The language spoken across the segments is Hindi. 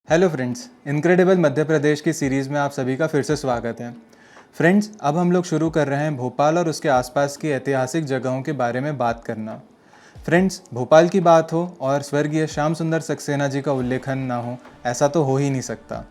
Hello friends, incredible Madhya Pradesh की सीरीज़ में आप सभी का फिर से स्वागत है। फ्रेंड्स, अब हम लोग शुरू कर रहे हैं भोपाल और उसके आसपास की ऐतिहासिक जगहों के बारे में बात करना। फ्रेंड्स, भोपाल की बात हो और स्वर्गीय श्याम सुंदर सक्सेना जी का उल्लेखन ना हो, ऐसा तो हो ही नहीं सकता।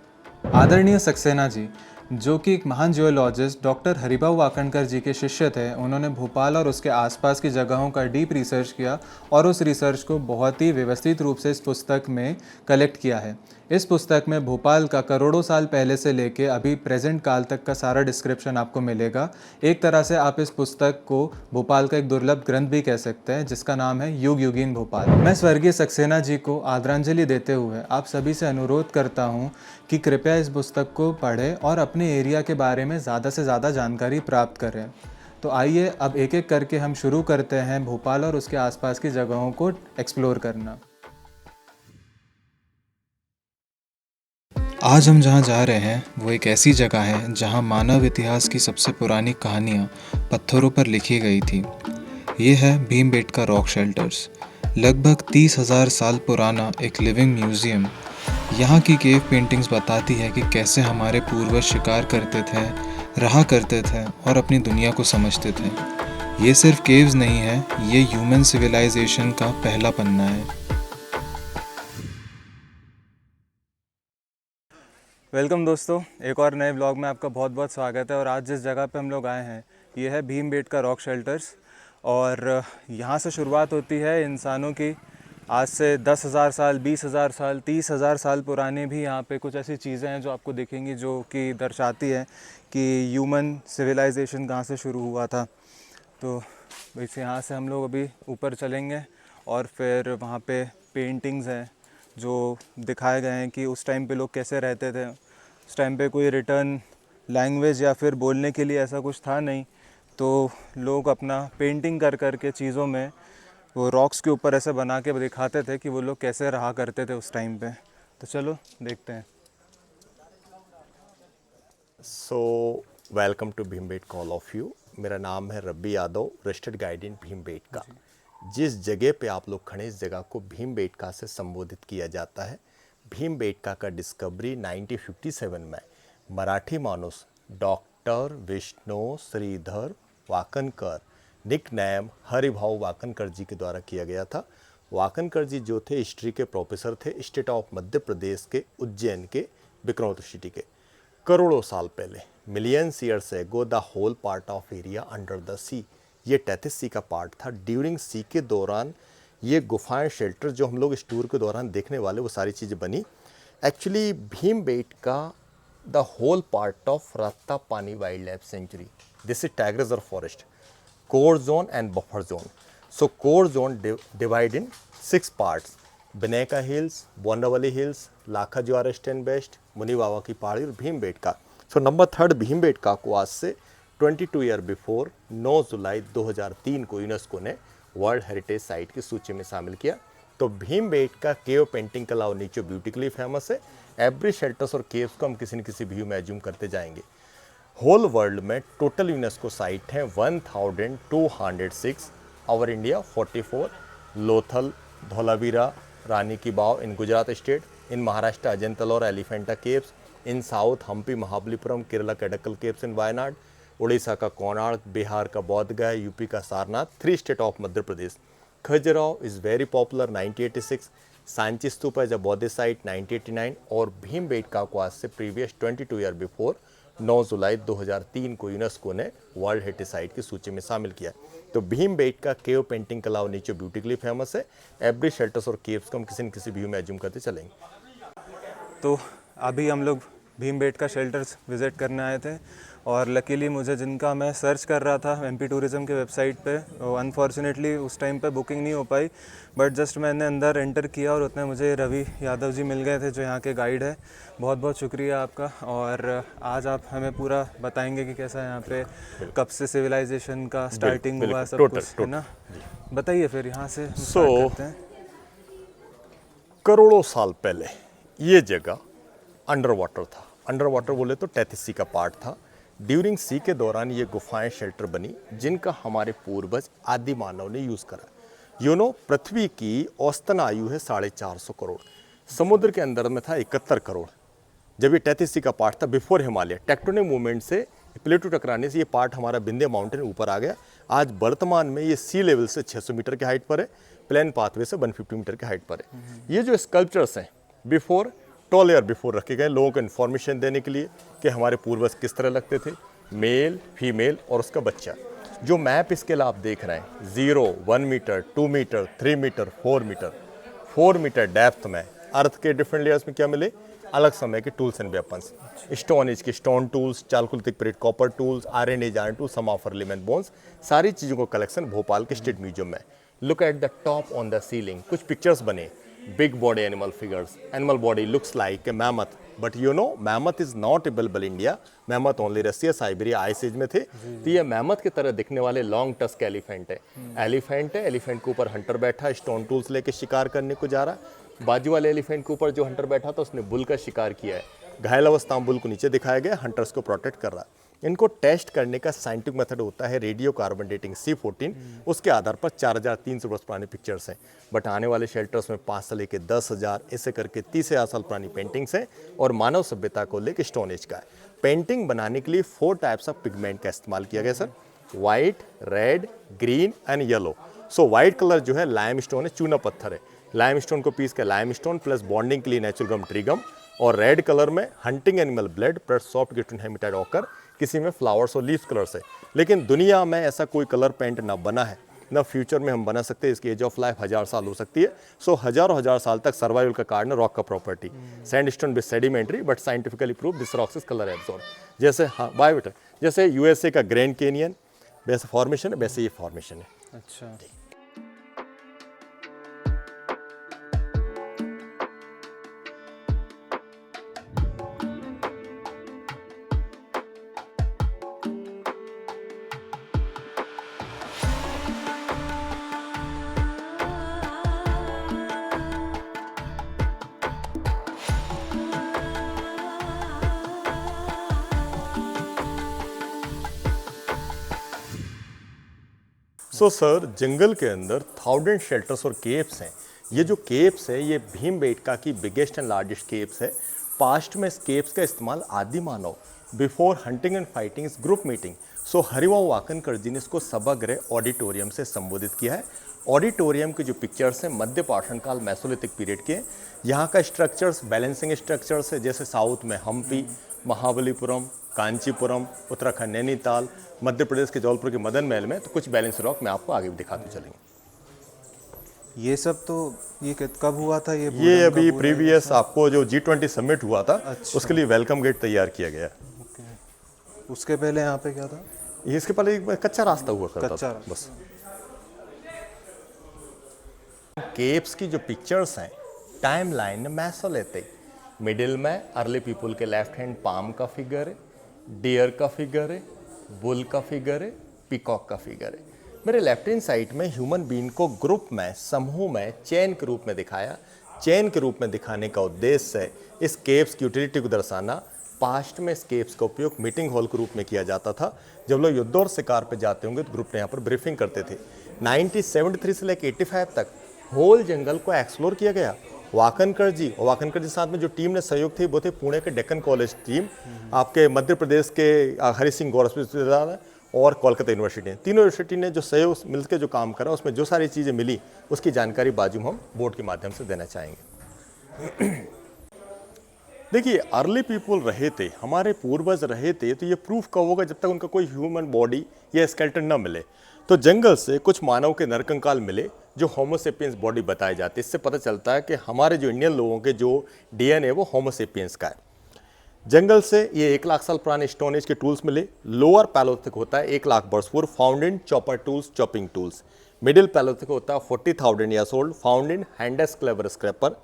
आदरणीय सक्सेना जी, जो कि एक महान जियोलॉजिस्ट डॉक्टर हरिभाऊ वाकणकर जी के शिष्य थे, उन्होंने भोपाल और उसके आसपास की जगहों का डीप रिसर्च किया और उस रिसर्च को बहुत ही व्यवस्थित रूप से इस पुस्तक में कलेक्ट किया है। इस पुस्तक में भोपाल का करोड़ों साल पहले से लेके अभी प्रेजेंट काल तक का सारा डिस्क्रिप्शन आपको मिलेगा। एक तरह से आप इस पुस्तक को भोपाल का एक दुर्लभ ग्रंथ भी कह सकते हैं, जिसका नाम है युग युगीन भोपाल। मैं स्वर्गीय सक्सेना जी को आदरांजलि देते हुए आप सभी से अनुरोध करता हूँ कि कृपया इस पुस्तक को पढ़ें और अपने एरिया के बारे में ज़्यादा से ज़्यादा जानकारी प्राप्त करें। तो आइए अब एक एक करके हम शुरू करते हैं भोपाल और उसके आसपास की जगहों को एक्सप्लोर करना। आज हम जहाँ जा रहे हैं वो एक ऐसी जगह है जहाँ मानव इतिहास की सबसे पुरानी कहानियाँ पत्थरों पर लिखी गई थी। ये है भीमबेटका रॉक शेल्टर्स, लगभग 30,000 साल पुराना एक लिविंग म्यूज़ियम। यहाँ की केव पेंटिंग्स बताती है कि कैसे हमारे पूर्वज शिकार करते थे, रहा करते थे और अपनी दुनिया को समझते थे। ये सिर्फ केव्स नहीं है, ये ह्यूमन सिविलाइजेशन का पहला पन्ना है। वेलकम दोस्तों, एक और नए ब्लॉग में आपका बहुत बहुत स्वागत है। और आज जिस जगह पे हम लोग आए हैं ये है भीमबेटका रॉक शेल्टर्स। और यहाँ से शुरुआत होती है इंसानों की। आज से 10,000 साल, 20,000 साल, 30,000 साल पुरानी भी यहाँ पे कुछ ऐसी चीज़ें हैं जो आपको दिखेंगी, जो कि दर्शाती है कि ह्यूमन सिविलाइजेशन कहाँ से शुरू हुआ था। तो वैसे यहाँ से हम लोग अभी ऊपर चलेंगे और फिर वहाँ पे पेंटिंग्स हैं जो दिखाए गए हैं कि उस टाइम पे लोग कैसे रहते थे। उस टाइम पे कोई रिटर्न लैंग्वेज या फिर बोलने के लिए ऐसा कुछ था नहीं, तो लोग अपना पेंटिंग कर कर के चीज़ों में वो रॉक्स के ऊपर ऐसे बना के दिखाते थे कि वो लोग कैसे रहा करते थे उस टाइम पे। तो चलो देखते हैं। So welcome to Bhimbetka all of you. मेरा नाम है Rabbi Yadav, registered guide in Bhimbetka. जिस जगह पे आप लोग खड़े, इस जगह को भीमबेटका से संबोधित किया जाता है। भीमबेटका का डिस्कवरी 1957 में मराठी मानुस doctor Vishnu Shridhar Wakankar, nickname Haribhau Wakankar ji के द्वारा किया गया था। वाकनकर जी जो थे हिस्ट्री के प्रोफेसर थे, स्टेट ऑफ मध्य प्रदेश के उज्जैन के बिक्रमोत्तर सिटी के। करोड़ों साल पहले, millions years ago, the whole part of area under the sea, ये टेथिस सी का पार्ट था। ड्यूरिंग सी के दौरान ये गुफाएं, शेल्टर जो हम लोग इस टूर के दौरान देखने वाले, वो सारी चीज़ें बनी। Actually Bhimbetka the whole part of Ratapani wildlife sanctuary, this is tiger reserve forest, core zone and buffer zone. So core zone divide in 6 parts: Bineka hills, Bondawali hills, Lakha Juar stand best, Muni Baba की पहाड़ी और भीमबेटका। सो नंबर 3 भीमबेटका को आज से 22 ईयर बिफोर 9 जुलाई 2003 को यूनेस्को ने वर्ल्ड हेरिटेज साइट की सूची में शामिल किया। तो भीमबेटका केव पेंटिंग कला और नेचर ब्यूटी फेमस है। एवरी शेल्टर्स और केव्स को हम किसी न किसी व्यू में एज्यूम करते जाएंगे। होल वर्ल्ड में टोटल यूनेस्को साइट हैं 1206। और इंडिया 44, लोथल, धोलावीरा, रानी की Vav in Gujarat state, in Maharashtra Ajanta और Elephanta caves, in south Hampi Mahabalipuram, Kerala Edakkal caves in Wayanad, Orissa का कोणार्क, बिहार का बोध गया, यूपी का Sarnath, 3 state of Madhya Pradesh. Khajuraho is very popular 1986, Sanchi stupa as a Buddhist site 1989, और भीमबेटका को आज से प्रीवियस 22 ईयर बिफोर 9 जुलाई 2003 को यूनेस्को ने वर्ल्ड हेरिटेज साइट की सूची में शामिल किया। तो भीमबेटका केव पेंटिंग कला और नेचर ब्यूटी के लिए फेमस है। एवरी शेल्टर्स और केव्स को हम किसी न किसी व्यू में एज्यूम करते चलेंगे। तो अभी हम लोग भीमबेटका शेल्टर्स विज़िट करने आए थे और लकीली मुझे, जिनका मैं सर्च कर रहा था एमपी टूरिज़्म के वेबसाइट पे, अनफॉर्चुनेटली उस टाइम पे बुकिंग नहीं हो पाई, बट जस्ट मैंने अंदर एंटर किया और उतने मुझे रवि यादव जी मिल गए थे जो यहाँ के गाइड है। बहुत बहुत शुक्रिया आपका। और आज आप हमें पूरा बताएंगे कि कैसा यहाँ पे कब से सिविलाइजेशन का स्टार्टिंग हुआ, सब कुछ है ना। बताइए फिर यहाँ से स्टार्ट करते हैं। करोड़ों साल पहले ये जगह अंडर वाटर था। अंडर वाटर बोले तो टेथिस सी का पार्ट था। ड्यूरिंग सी के दौरान ये गुफाएं, शेल्टर बनी, जिनका हमारे पूर्वज आदि मानव ने यूज़ करा। पृथ्वी की औसतन आयु है 450 करोड़। समुद्र के अंदर में था 71 करोड़। जब ये टैथिस सी का पार्ट था बिफोर हिमालय, टेक्टोनिक मूवमेंट से प्लेटो टकराने से ये पार्ट हमारा विंध्य माउंटेन ऊपर आ गया। आज वर्तमान में ये सी लेवल से 600 मीटर की हाइट पर है, प्लेन पाथवे से 150 मीटर की हाइट पर है। ये जो स्कल्पचर्स हैं बिफोर, टॉल ईयर बिफोर रखे गए लोगों को इन्फॉर्मेशन देने के लिए कि हमारे पूर्वज किस तरह लगते थे, मेल, फीमेल और उसका बच्चा। जो मैप इसके लिए आप देख रहे हैं 0, 1 metre, 2 metre, 3 metre, 4 metre depth में अर्थ के डिफरेंट लेयर्स में क्या मिले, अलग समय के tools and weapons, stone age के stone tools, chalcolithic period copper tools, iron age iron tools, some of element bones, सारी चीज़ों को कलेक्शन भोपाल के स्टेट म्यूजियम में। Look at the top on the ceiling, कुछ पिक्चर्स बने, big body animal figures, animal body looks like a mammoth, but you know mammoth is not available India, mammoth only Russia, Siberia, ice age में थे। तो ये मैमथ की तरह दिखने वाले लॉन्ग टस्क एलिफेंट है। एलिफेंट है, एलिफेंट के ऊपर हंटर बैठा, स्टोन टूल्स लेके शिकार करने को जा रहा। बाजू वाले एलिफेंट के ऊपर जो हंटर बैठा था उसने बुल का शिकार किया है। घायल अवस्था में बुल को नीचे दिखाया गया, हंटर्स को प्रोटेक्ट कर रहा है। इनको टेस्ट करने का साइंटिफिक मेथड होता है रेडियो कार्बन डेटिंग C14, उसके आधार पर 4300 वर्ष पुरानी पिक्चर्स हैं। बट आने वाले शेल्टर्स में 5 से लेकर 10,000 ऐसे करके 30,000 साल पुरानी पेंटिंग्स हैं और मानव सभ्यता को लेकर स्टोन एज का है। पेंटिंग बनाने के लिए 4 टाइप्स ऑफ पिगमेंट का इस्तेमाल किया गया sir, white, red, green and yellow. So white colour जो है लाइम स्टोन है, चूना पत्थर है, लाइम स्टोन को पीस के लाइम स्टोन प्लस बॉन्डिंग के लिए नेचुरल गम ट्रीगम, और रेड कलर में hunting animal blood plus soft gift hematite ochre, किसी में फ्लावर्स और लीव्स कलर से। लेकिन दुनिया में ऐसा कोई कलर पेंट ना बना है, ना फ्यूचर में हम बना सकते हैं। इसकी एज ऑफ लाइफ 1000 साल हो सकती है। सो हजारों हजार साल तक सर्वाइवल का कारण है रॉक का property. Sandstone with sedimentary but scientifically prove this rocks is colour absorb. जैसे बायोवेटर, जैसे यूएसए का ग्रैंड कैनियन वैसे फॉर्मेशन है, वैसे ये फॉर्मेशन है। अच्छा, सो सर जंगल के अंदर 1000 शेल्टर्स और केव्स हैं। ये जो केव्स है ये भीमबेटका की बिगेस्ट एंड लार्जेस्ट केव्स है। पास्ट में इस केव्स का इस्तेमाल आदि मानव before hunting and fighting group meeting. So Harivansh Wakankar ji ने इसको सभागृह ऑडिटोरियम से संबोधित किया है। ऑडिटोरियम के जो पिक्चर्स हैं मध्य पाषाण काल मेसोलिथिक पीरियड के। यहाँ का स्ट्रक्चर्स बैलेंसिंग स्ट्रक्चर्स है, जैसे साउथ में हम्पी, महाबलीपुरम, कांचीपुरम, उत्तराखंड नैनीताल, मध्य प्रदेश के जबलपुर के मदन महल में। तो कुछ बैलेंस रॉक मैं आपको आगे भी दिखाते चलेंगे। ये सब तो ये कब हुआ था? ये अभी प्रीवियस आपको जो G20 समिट हुआ था, अच्छा। उसके लिए वेलकम गेट तैयार किया गया। ओके। उसके पहले यहाँ पे क्या था? ये इसके पहले एक कच्चा रास्ता हुआ करता कच्चा था बस। केव्स की जो पिक्चर्स हैं टाइम लाइन मेसोलिथिक, मिडिल में अर्ली पीपल के लेफ्ट हैंड पाम का फिगर है, डियर का फिगर है, बुल का फिगर है, पीकॉक का फिगर है। मेरे लेफ्ट हैंड साइड में ह्यूमन बीइंग को ग्रुप में, समूह में, चेन के रूप में दिखाया। चेन के रूप में दिखाने का उद्देश्य है इस केव्स की यूटिलिटी को दर्शाना। पास्ट में इस केव्स का उपयोग मीटिंग हॉल के रूप में किया जाता था। जब लोग युद्ध और शिकार पे जाते होंगे तो ग्रुप ने यहाँ पर ब्रीफिंग करते थे। 1973 से लेकर 85 तक होल जंगल को एक्सप्लोर किया गया। वाकनकर जी और वाकनकर जी साथ में जो टीम ने सहयोग थी वो थे पुणे के डेक्कन कॉलेज टीम, आपके मध्य प्रदेश के हरि सिंह गौर विश्वविद्यालय और कोलकाता यूनिवर्सिटी। तीनों यूनिवर्सिटी ने जो सहयोग मिलकर जो काम करा उसमें जो सारी चीज़ें मिली उसकी जानकारी बाजू हम बोर्ड के माध्यम से देना चाहेंगे। देखिए अर्ली पीपल रहे थे, हमारे पूर्वज रहे थे, तो ये प्रूफ कब होगा जब तक उनका कोई ह्यूमन बॉडी या स्केलेटन न मिले। तो जंगल से कुछ मानव के नरकंकाल मिले जो होमोसेपियंस बॉडी बताए जाते हैं। इससे पता चलता है कि हमारे जो इंडियन लोगों के जो DNA वो होमोसेपियंस का है। जंगल से ये 1 लाख साल पुराने स्टोन एज के टूल्स मिले। लोअर पैलोथिक होता है 1 लाख वर्ष पूर्व, found in chopper tools, chopping tools. Middle palaeolithic होता है 40,000 years old, found in hands cleaver scraper.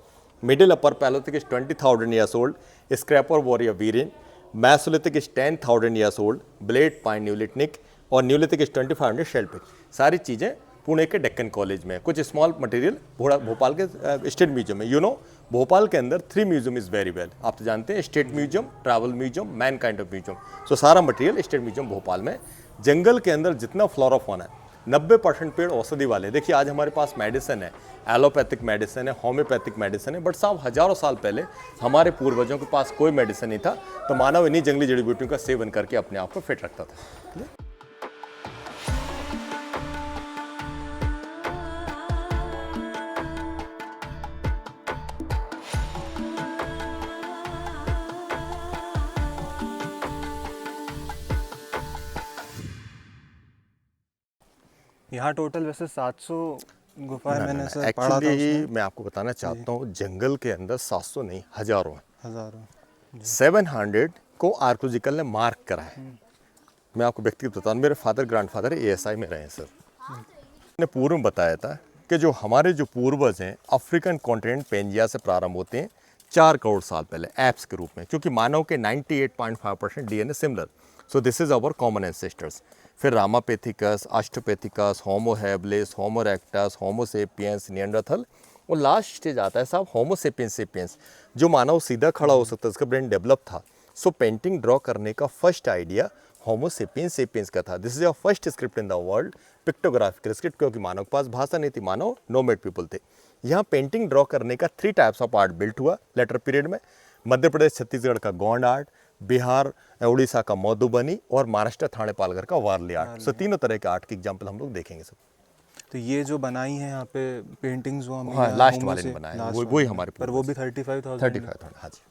Middle upper palaeolithic is 20,000 years old, scraper warrior वीरियन। Mesolithic is 10,000 years old, blade pine neolithic, और न्यूलिथिक इज 2500 शेल्पिक। सारी चीज़ें पुणे के डेक्कन कॉलेज में। कुछ स्मॉल मटेरियल भोपाल के स्टेट म्यूजियम में। यू नो भोपाल के अंदर 3 म्यूजियम इज़ वेरी वेल, आप तो जानते हैं, state museum, travel museum, mankind of museum. So सारा मटेरियल स्टेट म्यूजियम भोपाल में। जंगल के अंदर जितना फ्लोरा फौना है 90% पेड़ औषधि वाले। देखिए आज हमारे पास मेडिसिन है, एलोपैथिक मेडिसिन है, होम्योपैथिक मेडिसिन है, बट साहब हजारों साल पहले हमारे पूर्वजों के पास कोई मेडिसिन नहीं था, तो मानव इन्हीं जंगली जड़ी बूटियों का सेवन करके अपने आप को फिट रखता था। यहाँ टोटल वैसे 700 गुफाएं मैंने सर पढ़ा था एक्चुअली उसमें। मैं आपको बताना चाहता हूँ, जंगल के अंदर 700 नहीं हजारों हैं। हज़ारों। 700 को आर्कोलॉजिकल ने मार्क करा है। मैं आपको व्यक्तिगत बताऊँ, मेरे फादर ग्रैंडफादर एएसआई में रहे हैं सर। ने पूर्व में बताया था कि जो हमारे जो पूर्वज हैं अफ्रीकन कॉन्टिनेंट पेंजिया से प्रारंभ होते हैं 4 करोड़ साल पहले एप्स के रूप में, क्योंकि मानव के 98.5% DNA similar, so this is our common ancestors. फिर Ramapithecus, Australopithecus, Homo habilis, Homo erectus, Homo sapiens, Neanderthal, और लास्ट स्टेज आता है साहब होमो सेपियंस सेपियंस, जो मानव सीधा खड़ा हो सकता है, उसका ब्रेन डेवलप था। सो पेंटिंग ड्रॉ करने का first idea homo sapiens sapiens का था। This is your first script in the world, pictographical script, क्योंकि मानव के पास भाषा नहीं थी, मानव नोमैड पीपल थे। यहाँ पेंटिंग ड्रॉ करने का 3 टाइप्स ऑफ आर्ट बिल्ट हुआ लेटर पीरियड में। मध्य प्रदेश छत्तीसगढ़ का गोंड आर्ट, बिहार उड़ीसा का मधुबनी, और महाराष्ट्र थाने पालघर का वारली आर्ट। सो तीनों तरह के आर्ट के एग्जाम्पल हम लोग देखेंगे सब। तो ये जो बनाई है यहाँ पे पेंटिंग्स वो हमें हाँ, यहाँ लास्ट होमो वाले से ने बनाया है, लास्ट वही वाले हमारे पर वो भी 35,000 35,000। हाँ जी।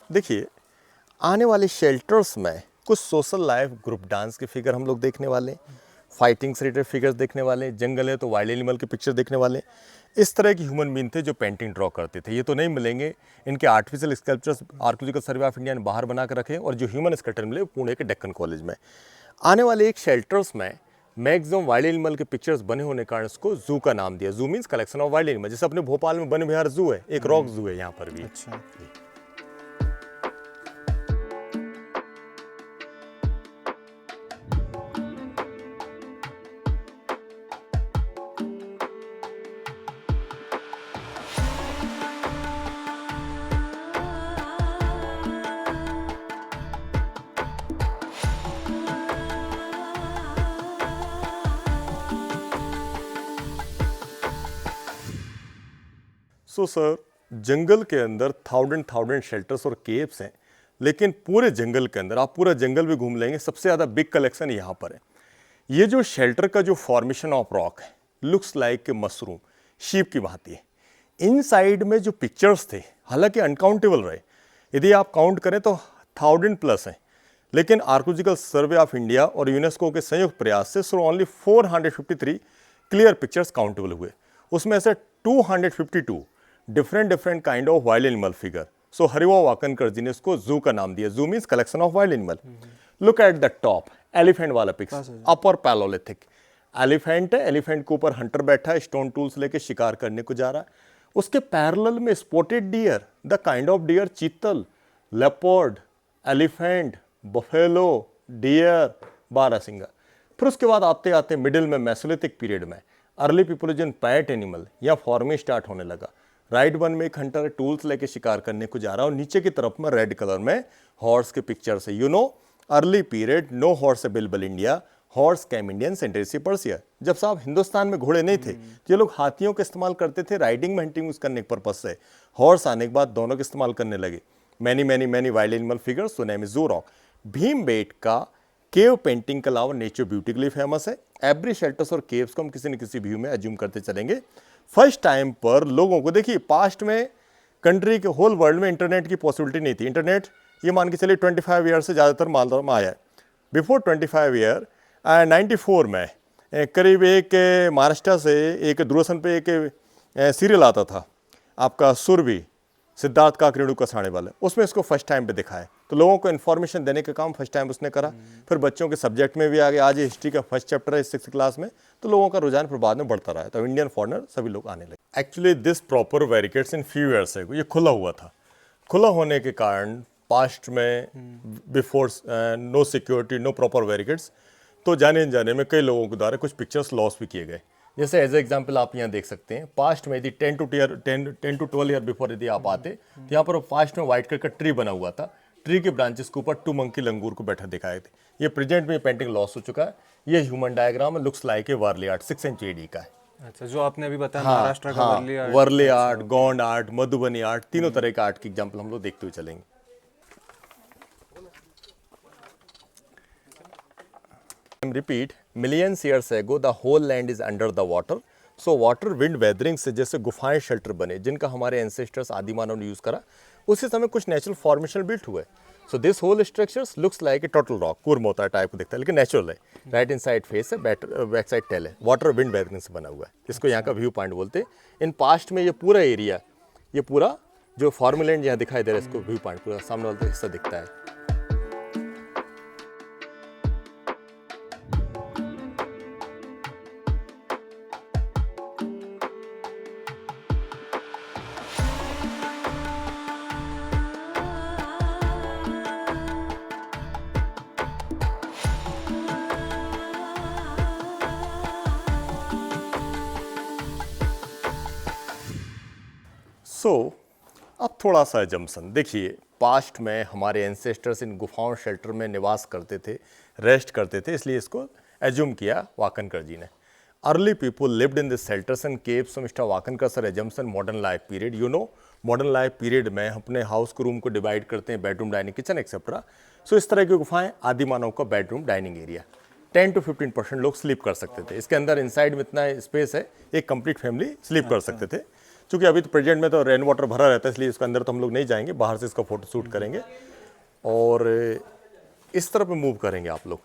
देखिए आने वाले शेल्टर्स में कुछ सोशल लाइफ ग्रुप डांस के फिगर हम लोग देखने वाले, फाइटिंग से रिलेटेड फिगर्स देखने वाले, जंगल है तो वाइल्ड एनिमल के पिक्चर देखने वाले। इस तरह की ह्यूमन बीइंग थे जो पेंटिंग ड्रॉ करते थे। ये तो नहीं मिलेंगे, इनके artificial sculptures archaeological survey of India ने बाहर बना कर रखे हैं, और जो ह्यूमन स्कल्पचर मिले पुणे के डेक्कन कॉलेज में। आने वाले एक शेल्टर्स में मैक्सिमम वाइल्ड एनिमल के पिक्चर्स बने होने के कारण इसको जू का नाम दिया। Zoo means collection of wild animal, जैसे अपने भोपाल में वन विहार जू है, एक रॉक जू है यहाँ पर भी। अच्छा। सो सर जंगल के अंदर थाउजेंड शेल्टर्स और केव्स हैं, लेकिन पूरे जंगल के अंदर आप पूरा जंगल भी घूम लेंगे, सबसे ज़्यादा बिग कलेक्शन यहाँ पर है। ये जो शेल्टर का जो फॉर्मेशन ऑफ रॉक है, लुक्स लाइक ए मशरूम, शीप की भांति है। इन साइड में जो पिक्चर्स थे, हालांकि अनकाउंटेबल रहे, यदि आप काउंट करें तो 1000+ हैं, लेकिन आर्कोलॉजिकल सर्वे ऑफ इंडिया और यूनेस्को के संयुक्त प्रयास से so only 453 clear pictures countable हुए। उसमें से 252 different kind of wild animal figure. So हरिवा वाकनकर जी ने इसको जू का नाम दिया। Zoo means collection of wild animal. Look at the top, elephant वाला पिक्स, अपर पैलोलिथिक एलिफेंट है, एलिफेंट के ऊपर हंटर बैठा है, स्टोन टूल्स लेके शिकार करने को जा रहा है। उसके पैरेलल में spotted deer, the kind of dear चीतल, लेपर्ड, एलिफेंट, बफेलो, डियर, बारहसिंगा। फिर उसके बाद आते आते मिडिल में मेसोलिथिक पीरियड में अर्ली पीपुलोजन पैट एनिमल या फॉर्मिंग स्टार्ट होने लगा। राइट वन में एक हंटर टूल्स लेके शिकार करने को जा रहा है, और नीचे की तरफ में रेड कलर में हॉर्स के पिक्चर्स है। You know early period no horse available India, horse came Indian सेंट्रेसी पर्सिया। जब साहब हिंदुस्तान में घोड़े नहीं थे तो ये लोग हाथियों का इस्तेमाल करते थे राइडिंग में, हंटिंग यूज करने के पर्पज से। हॉर्स आने के बाद दोनों का इस्तेमाल करने लगे। Many wild animal figures, so name is जू रॉक। भीमबेटका केव पेंटिंग के अलावा नेचर ब्यूटी के लिए फेमस है। एवरी शेल्टर्स और केव्स को हम किसी न किसी व्यू में एज्यूम करते चलेंगे। फर्स्ट टाइम पर लोगों को, देखिए पास्ट में कंट्री के होल वर्ल्ड में इंटरनेट की पॉसिबिलिटी नहीं थी। इंटरनेट ये मान के चलिए 25 ईयर से ज़्यादातर मालदह में आया है। बिफोर 25 ईयर 94 में करीब एक महाराष्ट्र से एक दूरदर्शन पे एक सीरियल आता था आपका सुरभि, सिद्धार्थ काकरेणु कसाने वाले, उसमें इसको फर्स्ट टाइम पे दिखाया। तो लोगों को इन्फॉर्मेशन देने का काम फर्स्ट टाइम उसने करा। फिर बच्चों के सब्जेक्ट में भी आ गया। आज ये हिस्ट्री का फर्स्ट चैप्टर है 6th क्लास में, तो लोगों का रुझान फिर बाद में बढ़ता रहा है, तो इंडियन फॉरनर सभी लोग आने लगे। Actually this proper barricades in few years है, ये खुला हुआ था। खुला होने के कारण पास्ट में before no security, no proper barricades, तो जाने जाने में कई लोगों के द्वारा कुछ पिक्चर्स लॉस भी किए गए। जैसे एज एग्जाम्पल आप यहाँ देख सकते हैं, पास्ट में यदि 10 to 12 ईयर बिफोर यदि आप आते तो यहाँ पर पास्ट में व्हाइट कलर का ट्री बना हुआ था। ट्री के ब्रांचेस के ऊपर 2 मंकी लंगूर को बैठा दिखाए थे। ये प्रेजेंट में पेंटिंग लॉस हो चुका है। ये human diagram looks like a Warli art 6 inch AD का है। अच्छा, जो आपने अभी बताया हाँ, महाराष्ट्र का हाँ, Warli art. Warli art, Gond art, Madhubani art, तीनों तरह का आर्ट की एग्जाम्पल हम लोग देखते हुए चलेंगे। Repeat, millions years ago the whole land is under the water, so water wind weathering से जैसे गुफाएं शेल्टर बने जिनका हमारे एंसेस्टर्स आदि मानव ने यूज करा, उसी समय कुछ नेचुरल फॉर्मेशन बिल्ट हुए। So this whole structures looks like a total rock, कुरमोता टाइप को दिखता है लेकिन नेचुरल है। राइट इन साइड फेस है, बैक साइड टेल है, वाटर विंड वेदरिंग से बना हुआ है। इसको यहाँ का व्यू पॉइंट बोलते हैं। इन पास्ट में ये पूरा एरिया, ये पूरा जो फॉर्मुलैंड यहाँ दिखाई दे रहा है, इसको व्यू पॉइंट पूरा सामने वाला हिस्सा दिखता है। अब थोड़ा सा जम्सन देखिए, पास्ट में हमारे एंसेस्टर्स इन गुफाओं शेल्टर में निवास करते थे, रेस्ट करते थे, इसलिए इसको एज्यूम किया वाकनकर जी ने। Early people lived in this shelters and caves, so mister Wakankar sir assumption modern life period. You know, modern life period में अपने हाउस के रूम को डिवाइड करते हैं, bedroom, dining, kitchen etcetera. So इस तरह की गुफाएं आदि मानव का बेडरूम डाइनिंग एरिया। 10 to 15% लोग स्लीप कर सकते थे। इसके अंदर इनसाइड में इतना स्पेस है, एक कंप्लीट फैमिली स्लीप कर सकते थे। क्योंकि अभी तो प्रेजेंट में तो रेन वाटर भरा रहता है, इसलिए इसके अंदर तो हम लोग नहीं जाएंगे, बाहर से इसका फोटो शूट करेंगे और इस तरफ मूव करेंगे आप लोग।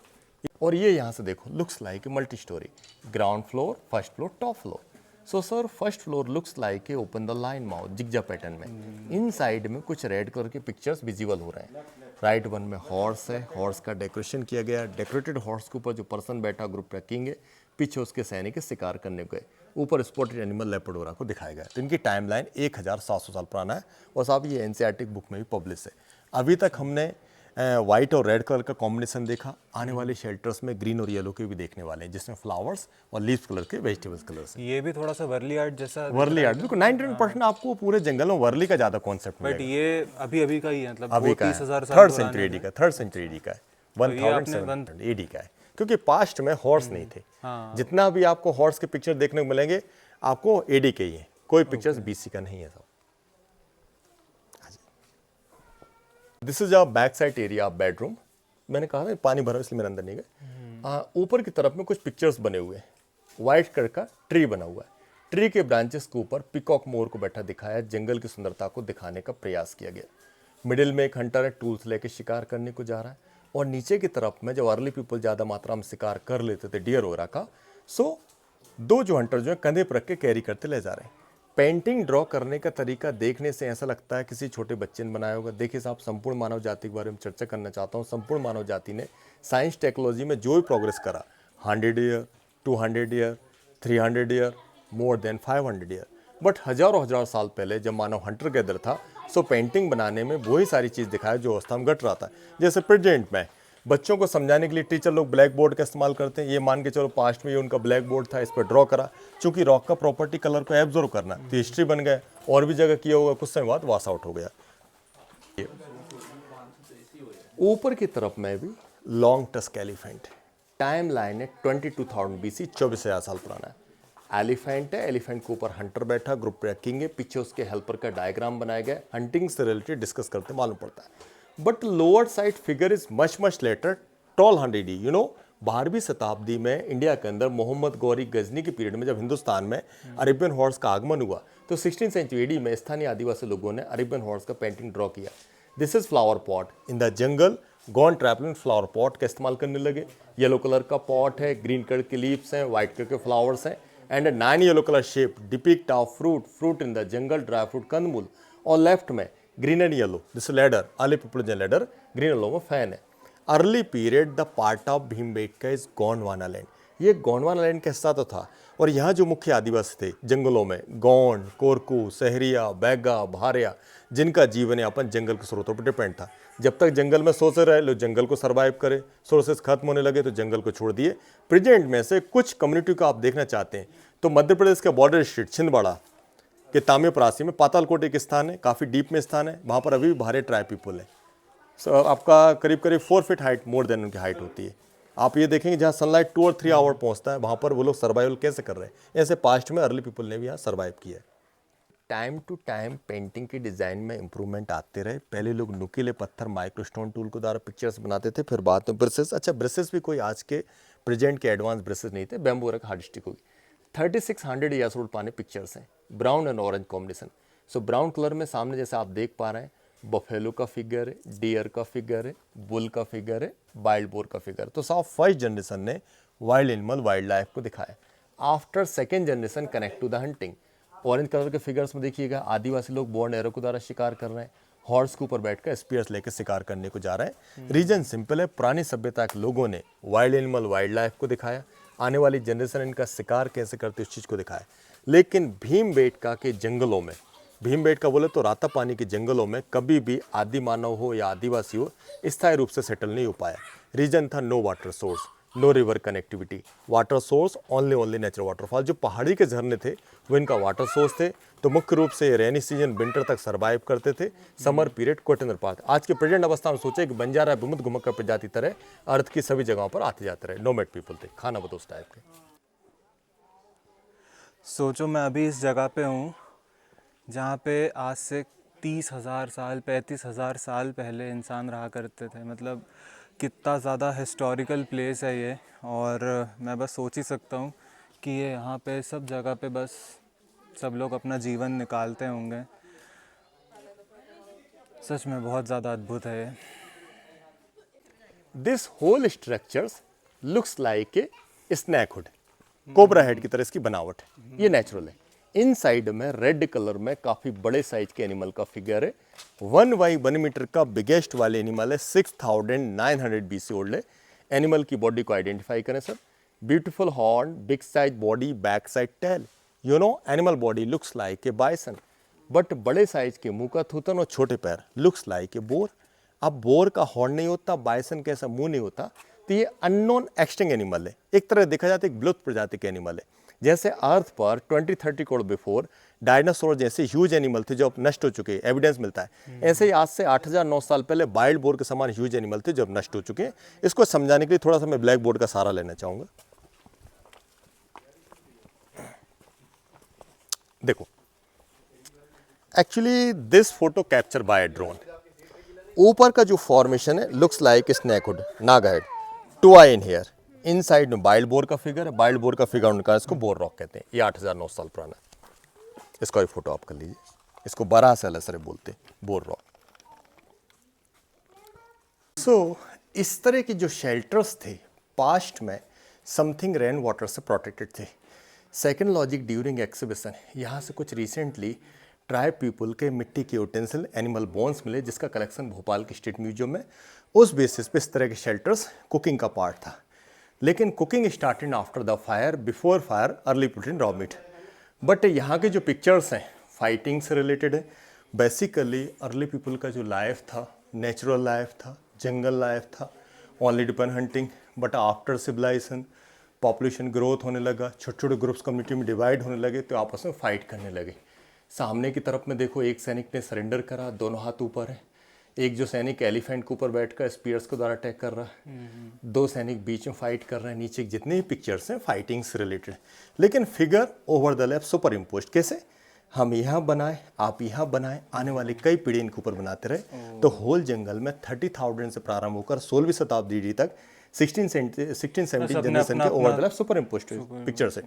और ये यहाँ से देखो, looks like a multi storey, ground floor, first floor, top floor. So sir first floor looks like a open the line mouth zigzag pattern में। इन साइड में कुछ रेड कलर के पिक्चर्स विजिबल हो रहे हैं। राइट वन में हॉर्स है, हॉर्स का डेकोरेशन किया गया, डेकोरेटेड हॉर्स के ऊपर जो पर्सन बैठा ग्रुप ट्रैकिंग है, पीछे उसके सैनिक शिकार करने गए, ऊपर स्पॉटेड एनिमल लेपर्डोरा को दिखाया गया। तो इनकी टाइमलाइन 1700 साल पुराना है और साहब ये एनसीईआरटी बुक में भी पब्लिश है। अभी तक हमने वाइट और रेड कलर का कॉम्बिनेशन देखा, आने वाले शेल्टर्स में ग्रीन और येलो के भी देखने वाले हैं, जिसमें फ्लावर्स और लीव्स कलर के वेजिटेबल्स कलर से। ये भी थोड़ा सा वर्ली आर्ट जैसा, वर्ली आर्ट बिल्कुल 99% आपको पूरे जंगल में वर्ली का ज्यादा कॉन्सेप्ट बट मिलेगा। ये अभी अभी का ही है, मतलब अभी का 30,000 साल थर्ड पुराना सेंचुरी है। एडी का, थर्ड सेंचुरी एडी का है, ये आपने 1700 एडी का है। क्योंकि पास्ट में हॉर्स नहीं थे। हाँ। जितना भी आपको हॉर्स के पिक्चर देखने को मिलेंगे आपको एडी के ही है, कोई पिक्चर्स बीसी का नहीं है सब। This is a back side area of bedroom. मैंने कहा था पानी भरा इसलिए मेरे अंदर नहीं गए। ऊपर की तरफ में कुछ पिक्चर्स बने हुए हैं। व्हाइट कलर का ट्री बना हुआ है, ट्री के ब्रांचेस के ऊपर पिकॉक मोर को बैठा दिखाया, जंगल की सुंदरता को दिखाने का प्रयास किया गया। मिडिल में एक हंटर है, टूल्स लेके शिकार करने को जा रहा है। और नीचे की तरफ में जब अर्ली पीपल ज़्यादा मात्रा में शिकार कर लेते थे डियर वगैरह का, सो दो जो हंटर जो है कंधे पर रख के कैरी करते ले जा रहे हैं। पेंटिंग ड्रॉ करने का तरीका देखने से ऐसा लगता है किसी छोटे बच्चे ने बनाया होगा। देखिए साहब, संपूर्ण मानव जाति के बारे में चर्चा करना चाहता हूँ। संपूर्ण मानव जाति ने साइंस टेक्नोलॉजी में जो भी प्रोग्रेस करा, 100 year, 200 year, 300 year, more than 500 year, but हजारों हजार साल पहले जब मानव हंटर गैदर था, सो पेंटिंग बनाने में वही सारी चीज़ दिखाया जो अवस्था में घट रहा था। जैसे प्रेजेंट में बच्चों को समझाने के लिए टीचर लोग ब्लैक बोर्ड का इस्तेमाल करते हैं। ये मान के चलो पास्ट में ये उनका ब्लैक बोर्ड था, इस पर ड्रॉ करा। चूंकि रॉक का प्रॉपर्टी कलर को एब्जॉर्व करना, तो हिस्ट्री बन गया। और भी जगह किया होगा, कुछ समय बाद वॉश आउट हो गया। ऊपर की तरफ में भी long tusk elephant, time line है 22,000 BC, 24,000 साल पुराना है। एलिफेंट है, एलिफेंट के ऊपर हंटर बैठा, ग्रुप ट्रैकिंग है, पीछे उसके हेल्पर का डायग्राम बनाया गया। हंटिंग से रिलेटेड डिस्कस करते मालूम पड़ता है। But lower side figure is much later, 1200 AD। You know, 12वीं शताब्दी में इंडिया के अंदर मोहम्मद गौरी गजनी के पीरियड में जब हिंदुस्तान में अरेबियन हॉर्स का आगमन हुआ, तो 16th सेंचुरी AD में स्थानीय आदिवासी लोगों ने अरेबियन हॉर्स का पेंटिंग ड्रॉ किया। This is flower pot in the jungle, gone travelling flower pot का इस्तेमाल करने लगे। येलो कलर का पॉट है, ग्रीन कलर के लीव्स हैं, व्हाइट कलर के फ्लावर्स हैं, and 9 yellow colour shape depict of fruit in the jungle, dry fruit, कंदमूल। और लेफ्ट में green and yellow, this ladder, early people ladder, green yellow में फैन है। Early period the part of Bhimbetka is Gondwana land. ये गोंडवाना लैंड का हिस्सा तो था। और यहाँ जो मुख्य आदिवासी थे जंगलों में, गोंड, कोरकू, सहरिया, बैगा, भारिया, जिनका जीवन यापन जंगल के स्रोतों पर डिपेंड था। जब तक जंगल में सोचे रहे, लोग जंगल को सर्वाइव करे, सोर्सेस खत्म होने लगे तो जंगल को छोड़ दिए। प्रेजेंट में से कुछ कम्युनिटी को आप देखना चाहते हैं तो मध्य प्रदेश का बॉर्डर स्टेट छिंदवाड़ा के ताम्रपरासी में पातालकोट एक स्थान है, काफ़ी डीप में स्थान है, वहाँ पर अभी भी भारे ट्राइब पीपल है। आपका करीब 4 फीट हाइट, मोर देन उनकी हाइट होती है। आप ये देखेंगे जहाँ सनलाइट 2 और 3 आवर पहुँचता है, वहाँ पर वो लोग सर्वाइवल कैसे कर रहे हैं। ऐसे पास्ट में अर्ली पीपल ने भी यहाँ सर्वाइव किया है। टाइम टू टाइम पेंटिंग की डिज़ाइन में इंप्रूवमेंट आते रहे। पहले लोग नुकीले पत्थर माइक्रोस्टोन टूल के द्वारा पिक्चर्स बनाते थे, फिर बाद में ब्रशेस। अच्छा, ब्रशेस भी कोई आज के प्रेजेंट के एडवांस ब्रशेस नहीं थे, बैम्बू और एक हार्ड स्टिक होगी। 3600 ईयर्स ओल्ड पुराने पिक्चर्स हैं, brown and orange combination. So brown colour में सामने जैसे आप देख पा रहे हैं बफेलो का फिगर है, डियर का फिगर है, बुल का फिगर है, वाइल्ड बोर का फिगर। तो साहब फर्स्ट जनरेशन ने वाइल्ड एनिमल, वाइल्ड लाइफ को दिखाया। After second generation connect to the hunting. Orange colour के फिगर्स में देखिएगा आदिवासी लोग बोर्ड एरो के द्वारा शिकार कर रहे हैं, हॉर्स के ऊपर बैठकर स्पीयर्स लेकर शिकार करने को जा रहे हैं। रीजन सिंपल है, पुरानी सभ्यता के लोगों ने वाइल्ड एनिमल, वाइल्ड लाइफ को दिखाया, आने वाली जनरेशन इनका शिकार कैसे करते उस चीज़ को दिखाया। लेकिन भीमबेटका के जंगलों में, भीमबेटका बोले तो राता पानी के जंगलों में कभी भी आदि मानव हो या आदिवासी हो स्थायी रूप से सेटल नहीं हो पाया। रीजन था no water source, no river connectivity, water source only natural waterfall. जो पहाड़ी के झरने थे वो इनका वाटर सोर्स थे। तो मुख्य रूप से रेनी सीजन विंटर तक सर्वाइव करते थे, समर पीरियड क्वेश्चन पाते। आज के प्रेजेंट अवस्था में सोचे कि बंजारा विमुक्त घुमक्कड़ प्रजाति तरह अर्थ की सभी जगहों पर आते जाते रहे, नोमैड पीपल थे, खाना बदोश टाइप के। सोचो मैं अभी इस जगह पे हूँ जहाँ पे आज से 30,000 साल 35,000 साल पहले इंसान रहा करते थे। मतलब कितना ज़्यादा हिस्टोरिकल प्लेस है ये। और मैं बस सोच ही सकता हूँ कि ये यहाँ पे सब जगह पे बस सब लोग अपना जीवन निकालते होंगे। सच में बहुत ज़्यादा अद्भुत है ये। This whole structures looks like a snake hood, cobra head की तरह इसकी बनावट है, ये नेचुरल है। इनसाइड में रेड कलर में काफी बड़े साइज के एनिमल का फिगर है। 1 बाई 1 मीटर का बिगेस्ट वाले एनिमल है, 6900 BC ओल्ड है। एनिमल की बॉडी को आइडेंटिफाई करें sir. Beautiful horn, big size body, back side tail. You know animal body looks like a bison, but बड़े साइज के मुंह का थूथन और छोटे पैर लुक्स लाइक ए बोर। अब बोर का हॉर्न नहीं होता, बाइसन कैसा मुंह नहीं होता, तो ये अननोन एक्सटिंक्ट एनिमल है। एक तरह देखा जाता है एक विलुप्त प्रजाति के एनिमल है। जैसे अर्थ पर 20-30 करोड़ बिफोर डायनासोर जैसे ह्यूज एनिमल थे जो अब नष्ट हो चुके हैं, एविडेंस मिलता है। ऐसे ही आज से 8,009 साल पहले वाइल्ड बोर के समान ह्यूज एनिमल थे जो अब नष्ट हो चुके हैं। इसको समझाने के लिए थोड़ा सा मैं ब्लैक बोर्ड का सहारा लेना चाहूंगा। देखो, actually this photo capture by drone. ऊपर का जो फॉर्मेशन है looks like snake hood, naga head, 2 eye in here. Inside में वाइल्ड बोर का फिगर है, वाइल्ड बोर का फिगर उनका, इसको बोर रॉक कहते हैं। ये 8,009 साल पुराना है। इसका भी फोटो आप कर लीजिए। इसको बरा सैलसरे बोलते हैं, बोर रॉक। सो इस तरह के जो शेल्टर्स थे पास्ट में समथिंग रेन वाटर से प्रोटेक्टेड थे। सेकेंड लॉजिक ड्यूरिंग एक्सिबिशन, यहाँ से कुछ रिसेंटली ट्राइब पीपल के मिट्टी के यूटेंसिल, एनिमल बोन्स मिले जिसका कलेक्शन भोपाल के स्टेट म्यूजियम में। उस बेसिस पे इस तरह के शेल्टर्स कुकिंग का पार्ट था। लेकिन cooking started after the fire, before fire early protein raw meat. But यहाँ के जो पिक्चर्स हैं फाइटिंग से रिलेटेड है। बेसिकली अर्ली पीपल का जो लाइफ था नेचुरल लाइफ था, जंगल लाइफ था, only depend hunting. But after civilisation population growth होने लगा, छोटे छोटे ग्रुप्स कम्युनिटी में डिवाइड होने लगे, तो आपस में फाइट करने लगे। सामने की तरफ में देखो, एक सैनिक ने सरेंडर करा, दोनों हाथ ऊपर है। एक जो सैनिक एलिफेंट के ऊपर बैठकर स्पीयर्स के द्वारा अटैक कर रहा है। 2 सैनिक बीच में फाइट कर रहे हैं। नीचे जितने भी पिक्चर्स हैं फाइटिंग से रिलेटेड, लेकिन figure over the left super impose. कैसे हम यहाँ बनाए, आप यहाँ बनाए, आने वाली कई पीढ़ी इनके ऊपर बनाते रहे। तो होल जंगल में 30,000 से प्रारंभ होकर 16वीं शताब्दी डी तक 1617 जनरेशन के over the left superimpose picture से।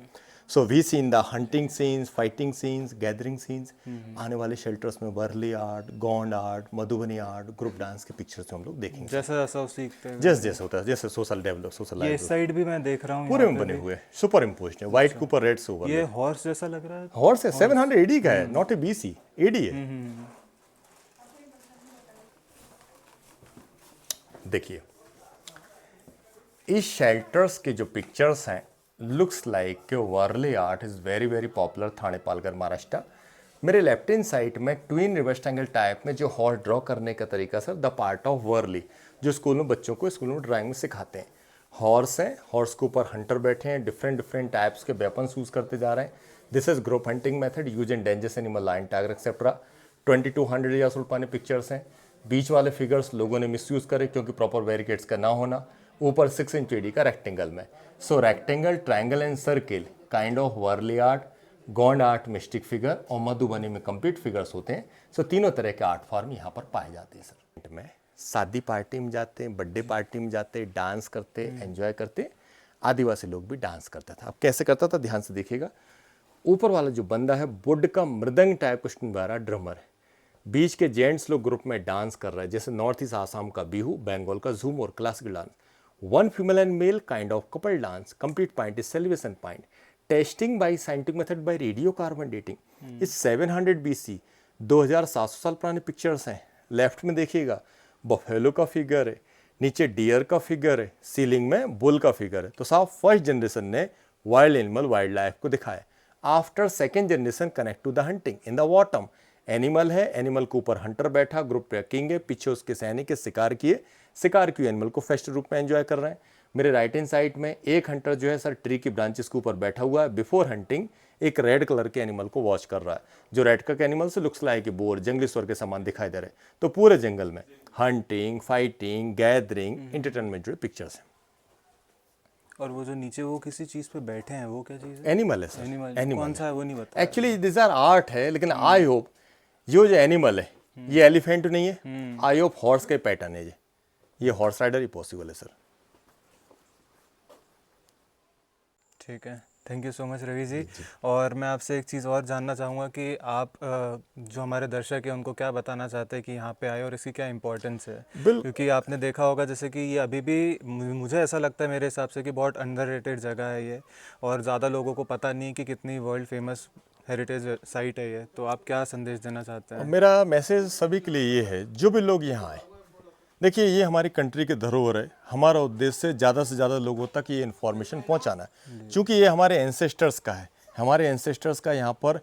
So we seen the hunting scenes, fighting scenes, gathering scenes. आने वाले शेल्टर्स में Warli art, Gond art, Madhubani art, group dance के पिक्चर्स हम लोग देखेंगे। जैसा जैसा सीखते हैं जैसे जैसे होता है, जैसे सोशल डेवलप, सोशल ये साइड भी मैं देख रहा हूँ पूरे में बने हुए सुपर इम्पोज है, व्हाइट के ऊपर रेड से ओवर। ये हॉर्स जैसा लग रहा है। हॉर्स है, 700 एडी का है, नॉट ए BC, एडी है। देखिए इस शेल्टर्स के जो पिक्चर्स हैं लुक्स लाइक के Warli art is very very popular Thane Palghar Maharashtra. मेरे लेफ्ट हैंड साइड में ट्विन रिवर्स ट्रायंगल टाइप में जो हॉर्स ड्रॉ करने का तरीका sir the part of Warli, जो स्कूल में बच्चों को स्कूल में ड्राइंग में सिखाते हैं। हॉर्स हैं, हॉर्स के ऊपर हंटर बैठे हैं, डिफरेंट टाइप्स के वेपन्स यूज़ करते जा रहे हैं। This is group hunting method use in dangerous animal lion, tiger etcetera. 2200 years old पुराने पिक्चर्स हैं। बीच वाले फिगर्स लोगों ने मिसयूज़ करे क्योंकि प्रॉपर बैरिकेड्स का ना होना। ऊपर 6 इंच एडी का रेक्टेंगल में। So rectangle, triangle and circle kind of Warli art, Gond art, mystic figure और मधुबनी में कंप्लीट फिगर्स होते हैं। सो तीनों तरह के आर्ट फॉर्म यहाँ पर पाए जाते हैं सर। में शादी पार्टी में जाते हैं, बर्थडे पार्टी में जाते हैं, डांस करते, एंजॉय करते। आदिवासी लोग भी डांस करता था। अब कैसे करता था ध्यान से देखिएगा। ऊपर वाला जो बंदा है वुड का मृदंग टाइप कुछ वाला ड्रमर है, बीच के जेंट्स लोग ग्रुप में डांस कर रहे हैं, जैसे नॉर्थ ईस्ट आसाम का बिहू, बंगाल का झूम और classical dance. One female and male kind of couple dance. Complete point is celebration point. Testing by scientific method by radio carbon dating is 700 BC। 2700 साल पुराने पिक्चर्स हैं। लेफ्ट में देखिएगा बफेलो का फिगर है, नीचे डियर का फिगर है, सीलिंग में बुल का फिगर है। तो साहब फर्स्ट जनरेशन ने वाइल्ड एनिमल, वाइल्ड लाइफ को दिखाया। After second generation connect to the hunting in the bottom. Animal है, एनिमल के ऊपर हंटर बैठा, ग्रुप पे किंग है, पीछे उसके सैनिक के शिकार किए, शिकार किए एनिमल को फेस्ट रूप में एंजॉय कर रहे हैं। मेरे राइट हैंड साइड में एक हंटर जो है सर ट्री की ब्रांचेस के ऊपर बैठा हुआ है। बिफोर हंटिंग एक रेड कलर के एनिमल को वॉच कर रहा है, जो रेड कलर के एनिमल से लुक्स लाइक बोर, जंगली स्वर के समान दिखाई दे रहे हैं। तो पूरे जंगल में हंटिंग, फाइटिंग, गैदरिंग, एंटरटेनमेंट जो पिक्चर्स हैं। और वो जो नीचे वो किसी चीज पे बैठे हैं, वो क्या चीज है? एनिमल है सर। एनिमल कौन सा है वो नहीं बता। एक्चुअली दिस आर आर्ट है, लेकिन आई होप ये जो एनिमल है ये एलिफेंट नहीं है। आई होप हॉर्स का पैटर्न है ये हॉर्स राइडर ही पॉसिबल है सर। ठीक है, thank you so much Ravi ji. और मैं आपसे एक चीज़ और जानना चाहूँगा कि आप जो हमारे दर्शक हैं उनको क्या बताना चाहते हैं कि यहाँ पे आए और इसकी क्या इंपॉर्टेंस है? क्योंकि आपने देखा होगा जैसे कि ये अभी भी मुझे ऐसा लगता है मेरे हिसाब से कि बहुत अंडररेटेड जगह है ये, और ज़्यादा लोगों को पता नहीं कि कितनी वर्ल्ड फेमस हेरिटेज साइट है ये। तो आप क्या संदेश देना चाहते हैं? मेरा मैसेज सभी के लिए ये है, जो भी लोग यहाँ आए, देखिए ये हमारी कंट्री के धरोहर है। हमारा उद्देश्य से ज़्यादा लोगों तक ये इन्फॉर्मेशन पहुँचाना है, क्योंकि ये हमारे एंसेस्टर्स का है। हमारे एंसेस्टर्स का यहाँ पर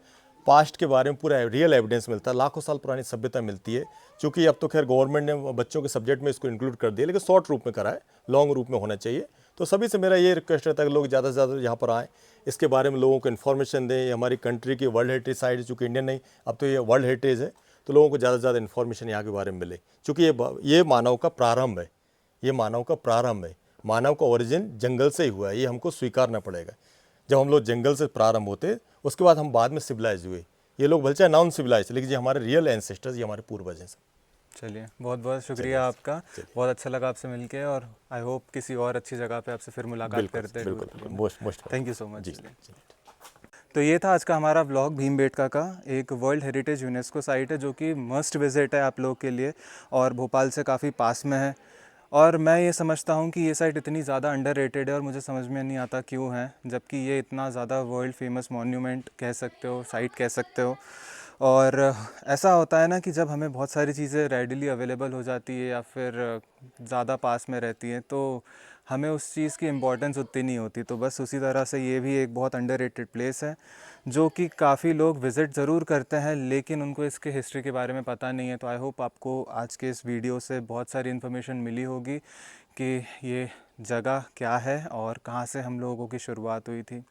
पास्ट के बारे में पूरा रियल एविडेंस मिलता है, लाखों साल पुरानी सभ्यता मिलती है। क्योंकि अब तो खैर गवर्नमेंट ने बच्चों के सब्जेक्ट में इसको इंक्लूड कर दिया, लेकिन शॉर्ट रूप में करा है, लॉन्ग रूप में होना चाहिए। तो सभी से मेरा ये रिक्वेस्ट रहता है कि लोग ज़्यादा से ज़्यादा यहाँ पर आएँ, इसके बारे में लोगों को इन्फॉर्मेशन दें। ये हमारी कंट्री की वर्ल्ड हेरिटेज साइट, चूँकि इंडियन नहीं अब तो ये वर्ल्ड हेरिटेज है, तो लोगों को ज़्यादा से ज़्यादा इन्फॉर्मेशन यहाँ के बारे में मिले। क्योंकि ये मानव का प्रारंभ है, ये मानव का प्रारंभ है। मानव का ओरिजिन जंगल से ही हुआ है, ये हमको स्वीकारना पड़ेगा। जब हम लोग जंगल से प्रारंभ होते, उसके बाद हम बाद में सिविलाइज हुए। ये लोग भले चाहे नॉन सिविलाइज, लेकिन ये हमारे रियल एंसेस्टर्स, ये हमारे पूर्वज हैं। चलिए, बहुत बहुत शुक्रिया आपका। बहुत अच्छा लगा आपसे मिलके, और आई होप किसी और अच्छी जगह पे आपसे फिर मुलाकात करते हैं। बिल्कुल, थैंक यू सो मच। तो ये था आज का हमारा व्लॉग भीमबेटका का। एक वर्ल्ड हेरिटेज यूनेस्को साइट है जो कि मस्ट विजिट है आप लोगों के लिए, और भोपाल से काफ़ी पास में है। और मैं ये समझता हूँ कि ये साइट इतनी ज़्यादा अंडररेटेड है, और मुझे समझ में नहीं आता क्यों है, जबकि ये इतना ज़्यादा वर्ल्ड फेमस मॉन्यूमेंट कह सकते हो, साइट कह सकते हो। और ऐसा होता है ना कि जब हमें बहुत सारी चीज़ें रेडिली अवेलेबल हो जाती है या फिर ज़्यादा पास में रहती हैं, तो हमें उस चीज़ की इम्पोर्टेंस उतनी नहीं होती। तो बस उसी तरह से ये भी एक बहुत अंडररेटेड प्लेस है, जो कि काफ़ी लोग विज़िट ज़रूर करते हैं, लेकिन उनको इसके हिस्ट्री के बारे में पता नहीं है। तो आई होप आपको आज के इस वीडियो से बहुत सारी इन्फॉर्मेशन मिली होगी कि ये जगह क्या है और कहाँ से हम लोगों की शुरुआत हुई थी।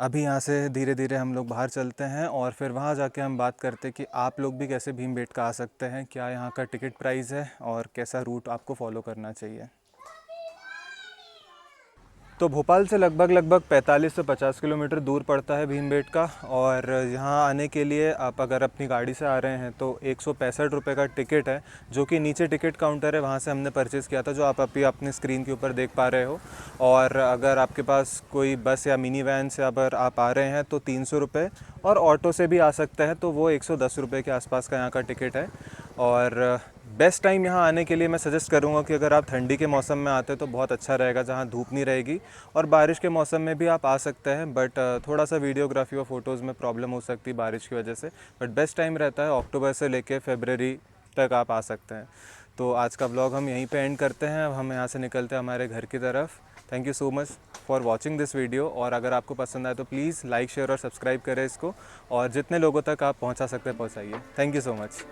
अभी यहाँ से धीरे धीरे हम लोग बाहर चलते हैं, और फिर वहाँ जाके हम बात करते हैं कि आप लोग भी कैसे भीमबेटका आ सकते हैं, क्या यहाँ का टिकट प्राइस है और कैसा रूट आपको फॉलो करना चाहिए। तो भोपाल से लगभग 45 से 50 किलोमीटर दूर पड़ता है भीमबेटका, और यहाँ आने के लिए आप अगर अपनी गाड़ी से आ रहे हैं तो 165 रुपये का टिकट है, जो कि नीचे टिकट काउंटर है, वहाँ से हमने परचेज़ किया था, जो आप अभी अपने स्क्रीन के ऊपर देख पा रहे हो। और अगर आपके पास कोई बस या मिनी वैन से अगर आप आ रहे हैं तो 300 रुपये, और ऑटो से भी आ सकते हैं तो वो 110 रुपये के आसपास का यहाँ का टिकट है। और बेस्ट टाइम यहाँ आने के लिए मैं सजेस्ट करूँगा कि अगर आप ठंडी के मौसम में आते तो बहुत अच्छा रहेगा, जहाँ धूप नहीं रहेगी। और बारिश के मौसम में भी आप आ सकते हैं, बट थोड़ा सा वीडियोग्राफी और फ़ोटोज़ में प्रॉब्लम हो सकती है बारिश की वजह से। बट बेस्ट टाइम रहता है अक्टूबर से लेके फरवरी तक आप आ सकते हैं। तो आज का व्लॉग हम यहीं पे एंड करते हैं। अब हम यहाँ से निकलते हैं हमारे घर की तरफ। Thank you so much for watching this video, और अगर आपको पसंद आए तो प्लीज़ लाइक, शेयर और सब्सक्राइब करें इसको, और जितने लोगों तक आप पहुँचा सकते हैं पहुँचाइए। Thank you so much.